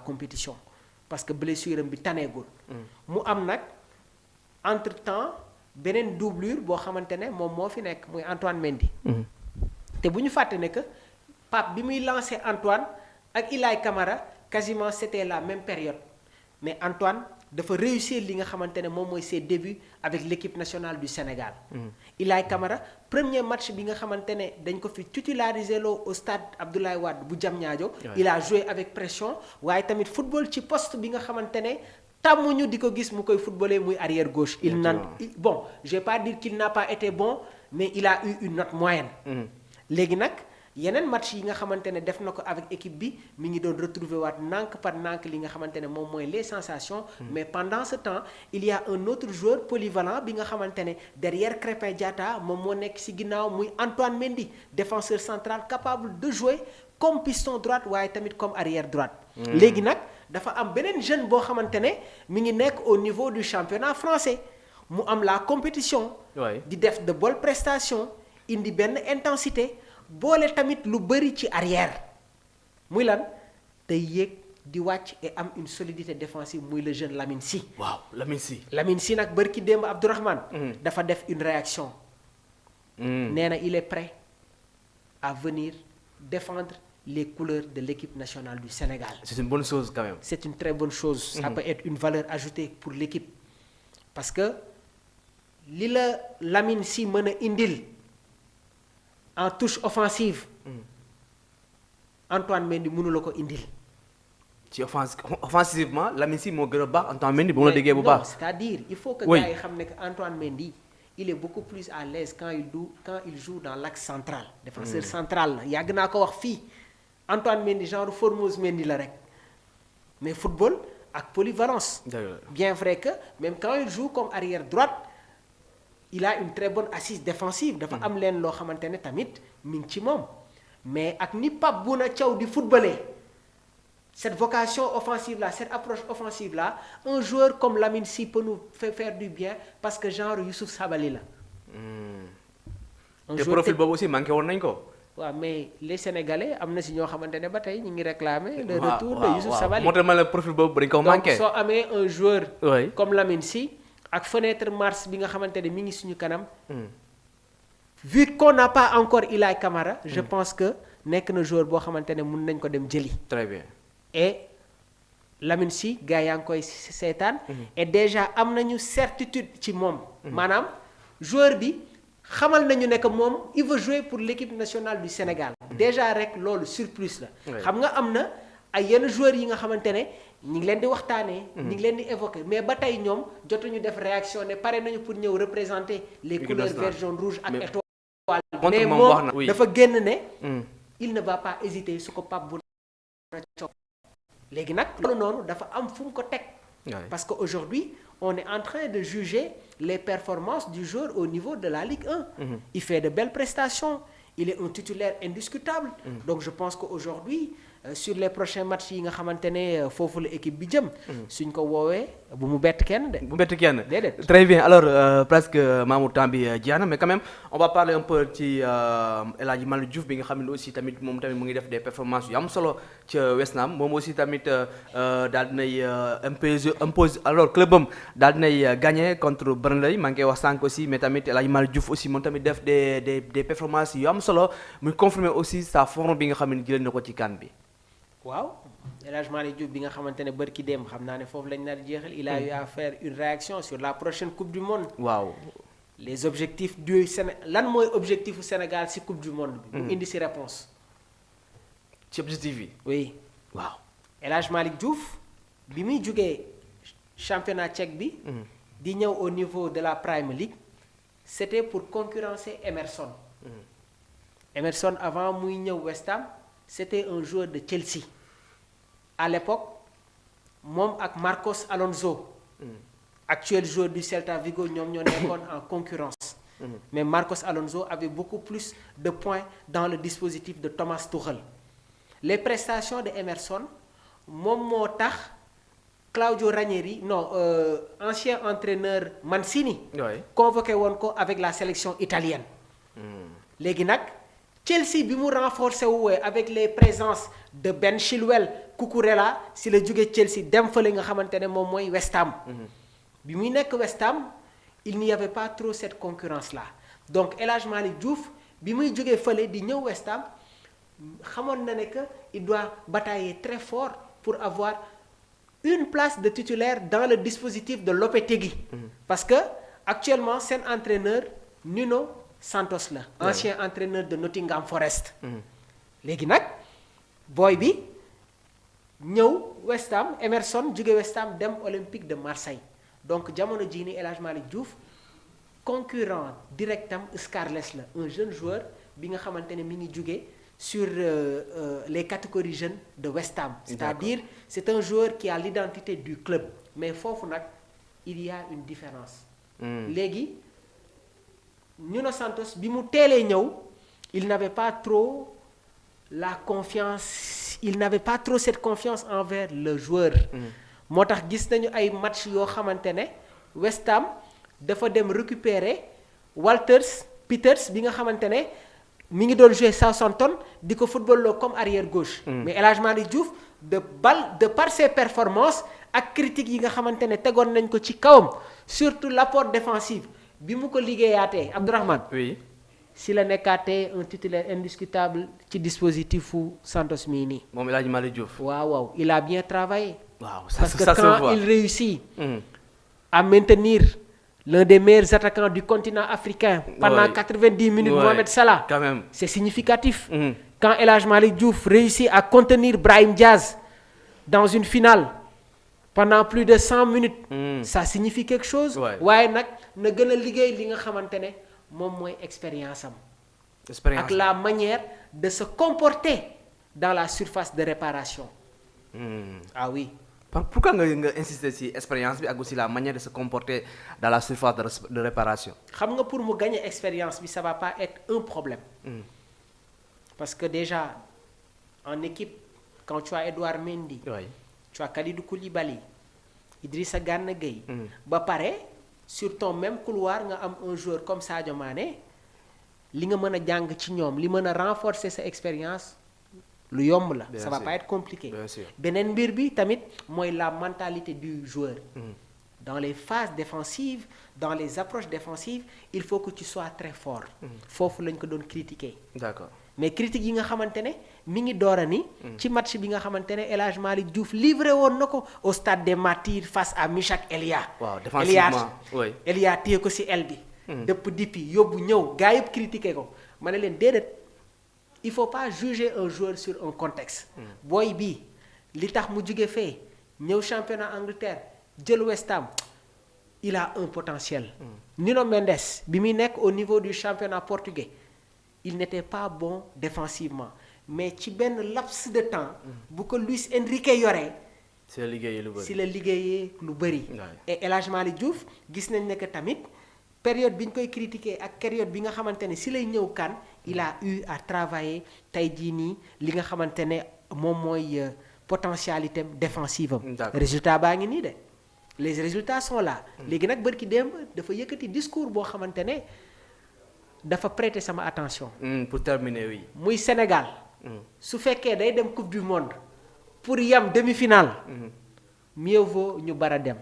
compétition parce que blessure am bi taneegul. mu am nag entre temps beneen doublure boo xamante ne moom moo fi nekk muy Antoine Mendy. te bu ñu fàtte ne que Pape bi muy lancé Antoine ak Ilaay Camara quasiment c'était la même période mais Antoine dafa réussir li nga xamante ne moom mooy ses débuts avec l'équipe nationale du Sénégal. Ilaay Camara premier match bi nga xamante ne dañ ko fi titularisé loo au stade Abdoulaye Wade bu Diamniadio. il a joué avec pression waaye tamit football ci poste bi nga xamante ne tàmmuñu di ko gis mu koy footballé muy arrière gauche. Bon je vais pas dire qu'il n'a pas été bon mais il a eu une note moyenne. léegi nag yeneen match yi nga xamante ne def na ko avec équipe bi mi ngi doon retrouver waat nànk par nànk li nga xamante ne moom mooy les sensations. mais pendant ce temps il y a un autre joueur polyvalent bi nga xamante ne derrière Krépin Diatta moom moo nekk ci ginnaaw muy Antoine Mendy défenseur central capable de jouer comme piston droite waaye tamit comme arrière droite. léegi nag dafa am beneen jeune boo xamante ne mi ngi nekk au niveau du championnat français mu am la compétition. di def de bonnes prestations indi benn intensité. boole tamit lu bëri ci arrière muy lan day yéeg di wàcc et am une solidité défensive muy le jeune Lamine Sy. waaw Lamine Sy. Lamine Sy nag bërki démb Abdourahmane dafa def une réaction. nee na il est prêt à venir défendre les couleurs de l'équipe nationale du Sénégal. C'est une bonne chose quand même. C'est une très bonne chose. Ça peut être une valeur ajoutée pour l'équipe parce que li la Lamine Sy mën a indil. en touche offensive. Antoine Mendy mënu la ko indil. ci offensivement Lamine Sy moo gën a baax Antoine Mendy bu ma la déggee bu baax. c'est-à-dire il faut que gars yi xam ne que Antoine Mendy il est beaucoup plus à l'aise quand il joue dans l'axe central. défenseur central la yàgg naa ko wax fii Antoine Mendy genre Formose Mendy la rek mais football ak polyvalence. bien vrai que même quand il joue comme arrière droite. il a une très bonne assise défensive dafa am leen loo xamante ne tamit mi ngi ci moom mais ak ni Pape Bouna Thiaw di footballer cette vocation offensive là cette approche offensive là un joueur comme Lamine Sy peut nous faire du bien parce que genre Youssouf Sabaly la. te profil boobu aussi manqué woon nañ ko. waaw mais les Sénégalais am na si ñoo xamante ne ba tey ñu ngi réclamer le retour de Youssouf Sabaly. moo tax ma la profil boobu dañ ko manqué. donc soo amee un joueur. comme Lamine Sy. ak fenêtre mars bi nga xamante ne mi ngi suñu kanam. vu qu'on n'a pas encore Ilaay Camara. je pense que nekk na joueur boo xamante ne mun nañ ko dem jëli. très bien. et Lamine Sy gars yaa ngi koy seetaan. et déjà am nañu certitude ci moom. maanaam joueur bi xamal nañu ne que moom il veut jouer pour l'équipe nationale du Sénégal. déjà rek loolu surplus la. xam nga am na ay yenn joueurs yi nga xamante ne. ñi ngi leen di waxtaanee. ñi ngi leen di évoquer mais ba tey ñoom jotuñu def réaction ne pare nañu pour ñëw représenter les couleurs vert jaune rouge ak étoile. mais moom dafa génn ne. il ne va pas hésiter su ko Pape Bouna Thiaw. léegi nag loolu noonu dafa am fu mu ko teg. parce que aujourd'hui on est en train de juger les performances du joueur au niveau de la Ligue 1. il fait de belles prestations il est un titulaire indiscutable. donc je pense que aujourd'hui sur les prochains matchs yi nga xamante ne foofu la équipe bi jëm. suñ ko woowee bu mu bett kenn de. bu bett kenn déedéet. très bien alors presque Mamour temps bi jeex na mais quand même on va parler un peu ci El Hadji Malick Diouf bi nga xam ne aussi tamit moom tamit mu ngi def des performances yu am solo ca West Ham moom aussi tamit daal dinay impose alors club am daal dinay gagné contre Burnley maa ngi koy wax sànq aussi mais tamit El Hadji Malick Diouf aussi moom tamit def des performances yu am solo muy confirmer aussi sa forme bi nga xam ne jëlee na ko ci CAN bi. waaw El Hadji Malick Diouf bi nga xamante ne bërki dem xam naa ne foofu lañ nar jeexal il a eu à faire une réaction sur la prochaine coupe du monde. waaw les objectifs du Sénégal lan mooy objectifu Sénégal ci coupe du monde bi. mu indi ci réponse ci objectif yi. oui waaw El Hadji Malick Diouf bi muy jugee championnat tchèque bi. di ñëw au niveau de la Premier League c'était pour concurrencer Emerson. Emerson avant muy ñëw West Ham. c'était un joueur de Chelsea à l'époque moom ak Marcos Alonso actuel joueur du Celta Vigo ñoom ñoo nekkoon en concurrence mais Marcos Alonso avait beaucoup plus de points dans le dispositif de Thomas Tuchel les prestations de Emerson moom moo tax Claudio Ranieri ancien entraîneur Mancini convoqué woon ko avec la sélection italienne léegi nag Chelsea bi mu renforcé wu avec les présences de Ben Chilwell Cucurella si la jóge Chelsea dem fële nga xamante ne moom mooy West Ham. bi muy nekk West Ham il n'y avait pas trop cette concurrence là donc El Hadj Malick Diouf bi muy jógee fële di ñëw West Ham xamoon na ne que il doit batailler très fort pour avoir une place de titulaire dans le dispositif de Lopetegui. Parce que actuellement seen entraîneur Nuno Santos la ancien entraîneur de Nottingham Forest. léegi nag booy bi ñëw West Ham Emerson jóge West Ham dem Olympique de Marseille donc jamono jii nii El Hadj Malick Diouf concurrent directam Scarlett la un jeune joueur bi nga xamante ne mi ngi jóge sur les catégories jeunes de West Ham. c'est-à-dire c'est un joueur qui a l'identité du club mais foofu nag il y a une différence. léegi Nuno Santos bi mu teelee ñëw il n'avait pas trop la confiance il n'avait pas trop cette confiance envers le joueur. moo tax gis nañu ay match yoo xamante ne West Ham dafa dem récupérer Walters Peters bi nga xamante ne mi ngi doon jouer Southampton di ko football comme arrière gauche. mais El Hadj Malick Diouf de par ses performances ak critiques yi nga xamante ne tegoon nañ ko ci kawam surtout l'apport défensif bi mu ko liggéeyaatee Abdourahmane. oui. si la nekkaatee un titulaire indiscutable ci dispositif fu Santos mii nii. moom El Hadj Malick Diouf. waaw il a bien travaillé. waaw parce que quand il réussit à maintenir l'un des meilleurs attaquants du continent africain pendant 90 minutes, Mohamed Salah, quand même. c'est significatif. Quand El Hadj Malick Diouf réussit à contenir Brahim Diaz dans une finale pendant plus de 100 minutes, ça signifie quelque chose. waaye nag na gën a liggéey li nga xamante ne moom mooy expérience am. ak la manière de se comporter dans la surface de réparation. Ah oui. Pourquoi nga insister ci expérience bi ak aussi la manière de se comporter dans la surface de réparation. xam nga pour mu gagner expérience bi ça va pas être un problème. parce que déjà en équipe quand tu as Edouard Mendy. tu as Kalidou Koulibaly Idrissa Gana Gueye. ba pare sur ton même couloir nga am un joueur comme Sadio Mané li nga mën a jàng ci ñoom li mën a renforcer sa expérience. lu yomb la ça va pas être compliqué. beneen mbir bi tamit mooy la mentalité du joueur. dans les phases défensives dans les approches défensives il faut que tu sois très fort. foofu lañ ko doon critiquer. d'accord mais critique yi nga xamante ne mi ngi door a ni. ci match bi nga xamante ne El Hadj Malick Diouf livré woon na ko au stade des Martyrs face à Michak Elia. waaw défensivement oui Elia téye ko ci aile bi. dëpp dippi yóbbu ñëw gaa yëpp critiquer ko ma ne leen déedéet. il faut pas juger un joueur sur un contexte. booy bii li tax mu jóge fee ñëw championnat Angleterre jël West Ham il a un potentiel. Nuno Mendes bi muy nekk au niveau du championnat portugais il n'était pas bon défensivement mais ci benn laps de temps. bu ko Luis Enrique yoree. si la liggéeyee lu bëri si la liggéeyee lu bëri. et El Hadj Malick Diouf gis nañ ne que tamit période bi ñu koy critiquer ak période bi nga xamante ne si lay ñëw kan. il a eu à travailler tey jii nii li nga xamante ne moom mooy potentialité défensive am. résultat baa ngi nii de les résultats sont là. léegi nag bërki démb dafa yëkkati discours boo xamante ne dafa prêter sama attention. pour terminer oui. muy Sénégal. su fekkee day dem coupe du monde pour yam demi-finale. mieux vaut ñu bara dem.